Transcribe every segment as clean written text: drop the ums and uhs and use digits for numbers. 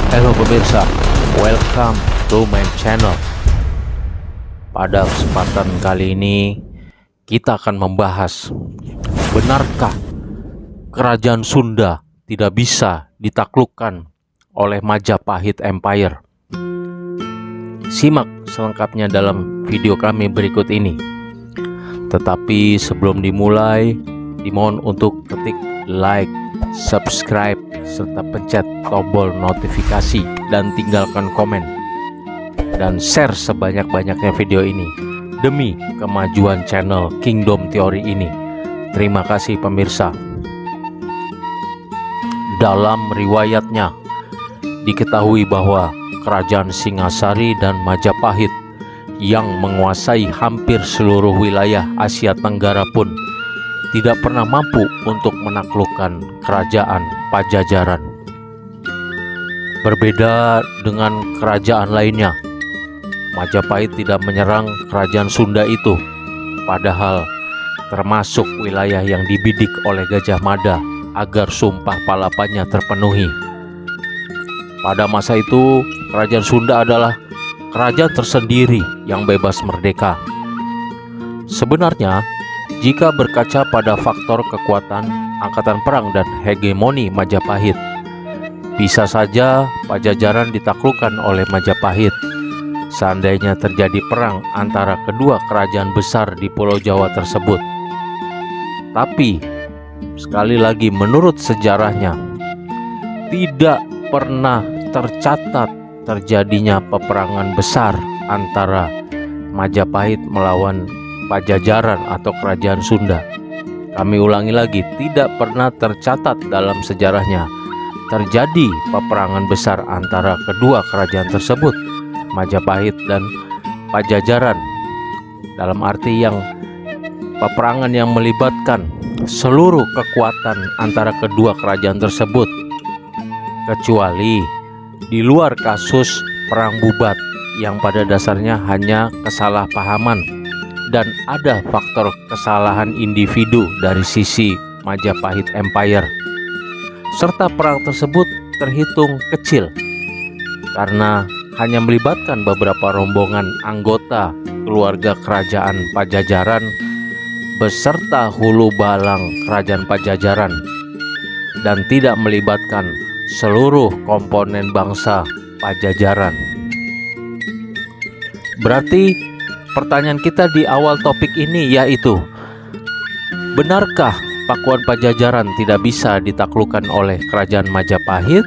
Halo pemirsa, welcome to my channel. Pada kesempatan kali ini kita akan membahas, benarkah kerajaan Sunda tidak bisa ditaklukkan oleh Majapahit Empire? Simak selengkapnya dalam video kami berikut ini. Tetapi sebelum dimulai, dimohon untuk ketik like, subscribe, serta pencet tombol notifikasi dan tinggalkan komen dan share sebanyak-banyaknya video ini demi kemajuan channel Kingdom Theory ini. Terima kasih pemirsa. Dalam riwayatnya diketahui bahwa kerajaan Singasari dan Majapahit yang menguasai hampir seluruh wilayah Asia Tenggara pun tidak pernah mampu untuk menaklukkan kerajaan Pajajaran. Berbeda dengan kerajaan lainnya, Majapahit tidak menyerang kerajaan Sunda itu, padahal termasuk wilayah yang dibidik oleh Gajah Mada agar sumpah palapanya terpenuhi. Pada masa itu, kerajaan Sunda adalah kerajaan tersendiri yang bebas merdeka. Sebenarnya, jika berkaca pada faktor kekuatan angkatan perang dan hegemoni Majapahit, bisa saja Pajajaran ditaklukkan oleh Majapahit seandainya terjadi perang antara kedua kerajaan besar di Pulau Jawa tersebut. Tapi, sekali lagi menurut sejarahnya, tidak pernah tercatat terjadinya peperangan besar antara Majapahit melawan Pajajaran atau kerajaan Sunda. Kami ulangi lagi, tidak pernah tercatat dalam sejarahnya terjadi peperangan besar antara kedua kerajaan tersebut, Majapahit dan Pajajaran, dalam arti yang peperangan yang melibatkan seluruh kekuatan antara kedua kerajaan tersebut, kecuali di luar kasus perang Bubat yang pada dasarnya hanya kesalahpahaman dan ada faktor kesalahan individu dari sisi Majapahit Empire, serta perang tersebut terhitung kecil karena hanya melibatkan beberapa rombongan anggota keluarga kerajaan Pajajaran beserta hulu balang kerajaan Pajajaran dan tidak melibatkan seluruh komponen bangsa Pajajaran. Berarti pertanyaan kita di awal topik ini yaitu, benarkah Pakuan Pajajaran tidak bisa ditaklukkan oleh kerajaan Majapahit?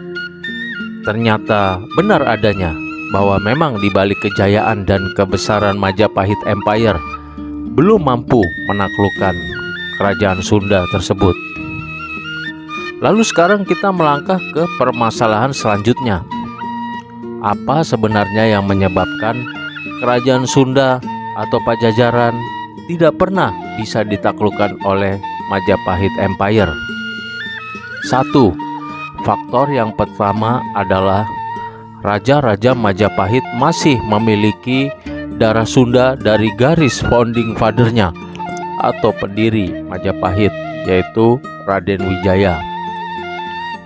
Ternyata benar adanya bahwa memang di balik kejayaan dan kebesaran Majapahit Empire belum mampu menaklukkan kerajaan Sunda tersebut. Lalu sekarang kita melangkah ke permasalahan selanjutnya. Apa sebenarnya yang menyebabkan kerajaan Sunda atau Pajajaran tidak pernah bisa ditaklukkan oleh Majapahit Empire? Satu, faktor yang pertama adalah raja-raja Majapahit masih memiliki darah Sunda dari garis founding father-nya atau pendiri Majapahit, yaitu Raden Wijaya.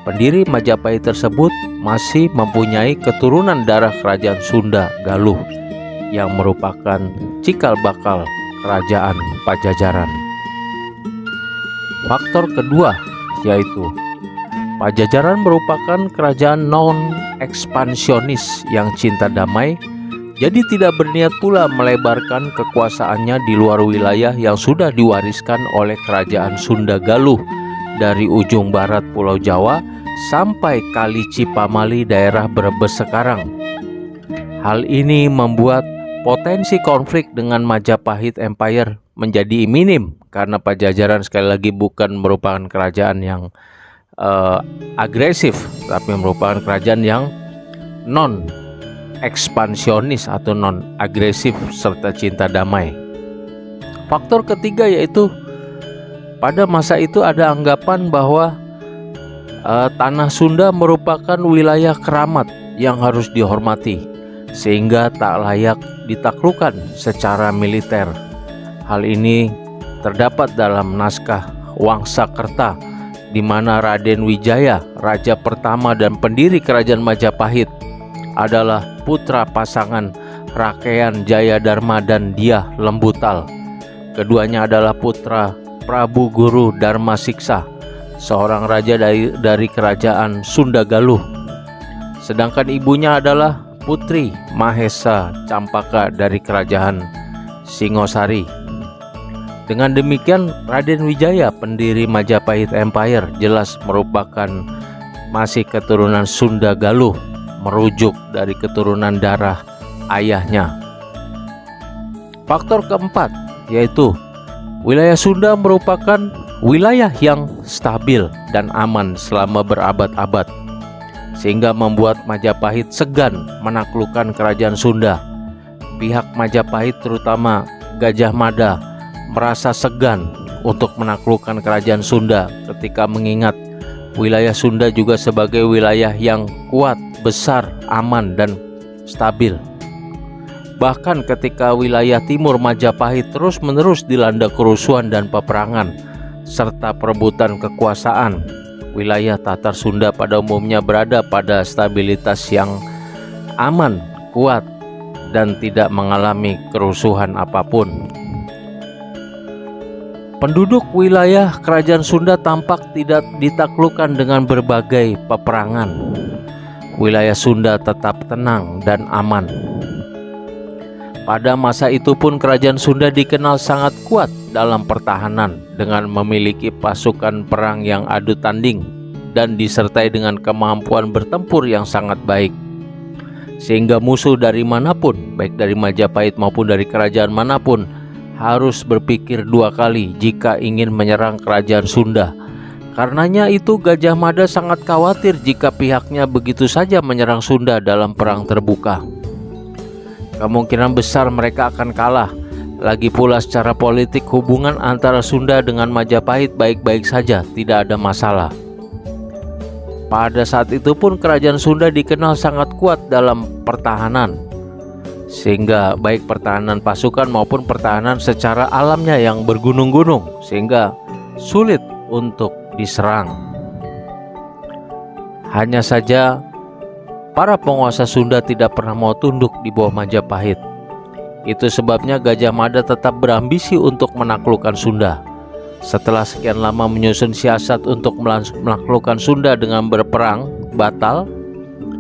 Pendiri Majapahit tersebut masih mempunyai keturunan darah kerajaan Sunda Galuh yang merupakan cikal bakal kerajaan Pajajaran. Faktor kedua yaitu Pajajaran merupakan kerajaan non-ekspansionis yang cinta damai, jadi tidak berniat pula melebarkan kekuasaannya di luar wilayah yang sudah diwariskan oleh kerajaan Sunda Galuh dari ujung barat Pulau Jawa sampai Kali Cipamali daerah Brebes sekarang. Hal ini membuat potensi konflik dengan Majapahit Empire menjadi minim karena Pajajaran sekali lagi bukan merupakan kerajaan yang agresif, tapi merupakan kerajaan yang non ekspansionis atau non agresif serta cinta damai. Faktor ketiga yaitu pada masa itu ada anggapan bahwa tanah Sunda merupakan wilayah keramat yang harus dihormati, sehingga tak layak ditaklukkan secara militer. Hal ini terdapat dalam naskah Wangsakerta di mana Raden Wijaya, raja pertama dan pendiri kerajaan Majapahit, adalah putra pasangan Rakean Jayadharma dan Dyah Lembutal. Keduanya adalah putra Prabu Guru Darmasiksa, seorang raja dari kerajaan Sunda Galuh. Sedangkan ibunya adalah Putri Mahesa Campaka dari kerajaan Singosari. Dengan demikian, Raden Wijaya, pendiri Majapahit Empire, jelas merupakan masih keturunan Sunda Galuh, merujuk dari keturunan darah ayahnya. Faktor keempat yaitu wilayah Sunda merupakan wilayah yang stabil dan aman selama berabad-abad, sehingga membuat Majapahit segan menaklukkan kerajaan Sunda. Pihak Majapahit, terutama Gajah Mada, merasa segan untuk menaklukkan kerajaan Sunda ketika mengingat wilayah Sunda juga sebagai wilayah yang kuat, besar, aman, dan stabil. Bahkan ketika wilayah timur Majapahit terus-menerus dilanda kerusuhan dan peperangan serta perebutan kekuasaan, wilayah Tatar Sunda pada umumnya berada pada stabilitas yang aman, kuat, dan tidak mengalami kerusuhan apapun. Penduduk wilayah kerajaan Sunda tampak tidak ditaklukkan dengan berbagai peperangan. Wilayah Sunda tetap tenang dan aman. Pada masa itu pun kerajaan Sunda dikenal sangat kuat dalam pertahanan dengan memiliki pasukan perang yang adu tanding dan disertai dengan kemampuan bertempur yang sangat baik. Sehingga musuh dari manapun, baik dari Majapahit maupun dari kerajaan manapun, harus berpikir dua kali jika ingin menyerang kerajaan Sunda. Karenanya itu Gajah Mada sangat khawatir jika pihaknya begitu saja menyerang Sunda dalam perang terbuka. Kemungkinan besar mereka akan kalah. Lagi pula secara politik hubungan antara Sunda dengan Majapahit baik-baik saja, tidak ada masalah. Pada saat itu pun kerajaan Sunda dikenal sangat kuat dalam pertahanan, sehingga baik pertahanan pasukan maupun pertahanan secara alamnya yang bergunung-gunung, sehingga sulit untuk diserang. Hanya saja para penguasa Sunda tidak pernah mau tunduk di bawah Majapahit. Itu sebabnya Gajah Mada tetap berambisi untuk menaklukkan Sunda. Setelah sekian lama menyusun siasat untuk menaklukkan Sunda dengan berperang batal,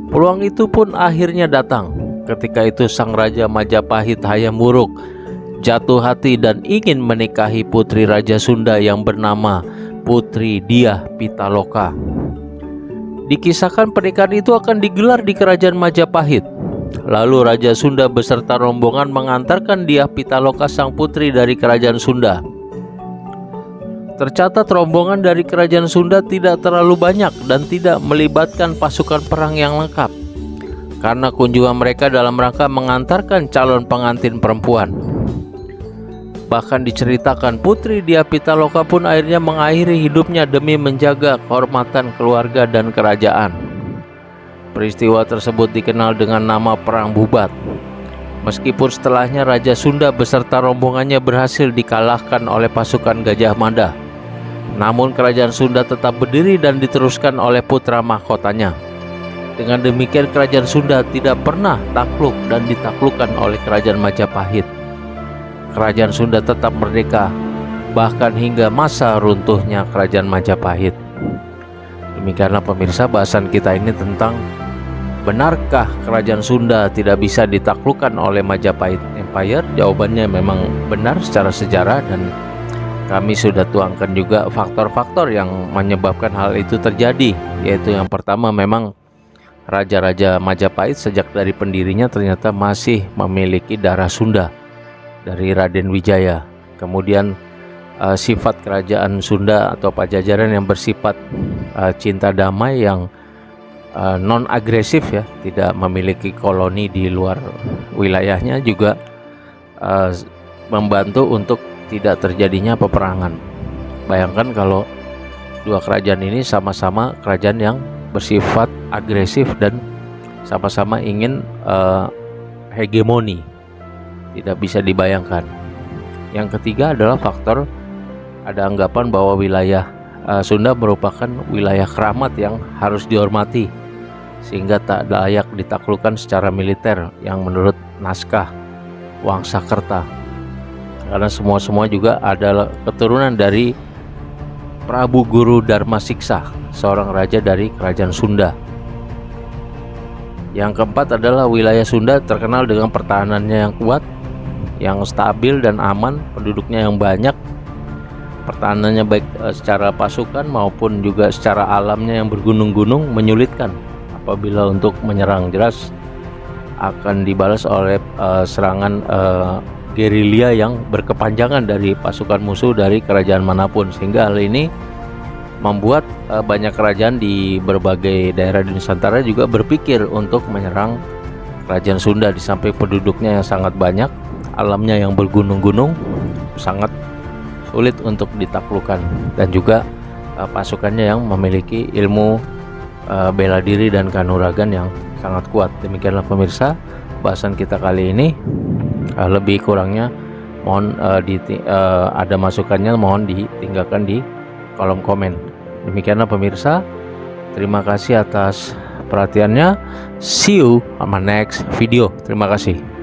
peluang itu pun akhirnya datang. Ketika itu sang Raja Majapahit Hayam Wuruk jatuh hati dan ingin menikahi putri Raja Sunda yang bernama Putri Dyah Pitaloka. Dikisahkan pernikahan itu akan digelar di kerajaan Majapahit. Lalu Raja Sunda beserta rombongan mengantarkan Dyah Pitaloka sang putri dari kerajaan Sunda. Tercatat rombongan dari kerajaan Sunda tidak terlalu banyak dan tidak melibatkan pasukan perang yang lengkap, karena kunjungan mereka dalam rangka mengantarkan calon pengantin perempuan. Bahkan diceritakan Putri Dyah Pitaloka pun akhirnya mengakhiri hidupnya demi menjaga kehormatan keluarga dan kerajaan. Peristiwa tersebut dikenal dengan nama Perang Bubat. Meskipun setelahnya Raja Sunda beserta rombongannya berhasil dikalahkan oleh pasukan Gajah Mada, namun kerajaan Sunda tetap berdiri dan diteruskan oleh putra mahkotanya. Dengan demikian kerajaan Sunda tidak pernah takluk dan ditaklukkan oleh kerajaan Majapahit. Kerajaan Sunda tetap merdeka bahkan hingga masa runtuhnya kerajaan Majapahit. Demikianlah pemirsa bahasan kita ini tentang benarkah kerajaan Sunda tidak bisa ditaklukkan oleh Majapahit Empire? Jawabannya memang benar secara sejarah, dan kami sudah tuangkan juga faktor-faktor yang menyebabkan hal itu terjadi. Yaitu yang pertama, memang Raja-Raja Majapahit sejak dari pendirinya ternyata masih memiliki darah Sunda dari Raden Wijaya. Kemudian sifat kerajaan Sunda atau Pajajaran yang bersifat cinta damai, yang non agresif ya, tidak memiliki koloni di luar wilayahnya, juga membantu untuk tidak terjadinya peperangan. Bayangkan kalau dua kerajaan ini sama-sama kerajaan yang bersifat agresif dan sama-sama ingin hegemoni, tidak bisa dibayangkan. Yang ketiga adalah faktor ada anggapan bahwa wilayah Sunda merupakan wilayah keramat yang harus dihormati, sehingga tak layak ditaklukkan secara militer yang menurut naskah Wangsakerta, karena semua juga adalah keturunan dari Prabu Guru Darmasiksa, seorang raja dari kerajaan Sunda. Yang keempat adalah wilayah Sunda terkenal dengan pertahanannya yang kuat, yang stabil dan aman, penduduknya yang banyak. Pertahanannya baik secara pasukan maupun juga secara alamnya yang bergunung-gunung menyulitkan. Apabila untuk menyerang, jelas akan dibalas oleh serangan gerilya yang berkepanjangan dari pasukan musuh dari kerajaan manapun, sehingga hal ini membuat banyak kerajaan di berbagai daerah di Nusantara juga berpikir untuk menyerang kerajaan Sunda. Di samping penduduknya yang sangat banyak, alamnya yang bergunung-gunung, sangat sulit untuk ditaklukkan, dan juga pasukannya yang memiliki ilmu bela diri dan kanuragan yang sangat kuat. Demikianlah pemirsa bahasan kita kali ini. Lebih kurangnya mohon ada masukannya mohon ditinggalkan di kolom komen. Demikianlah pemirsa, terima kasih atas perhatiannya. See you on my next video. Terima kasih.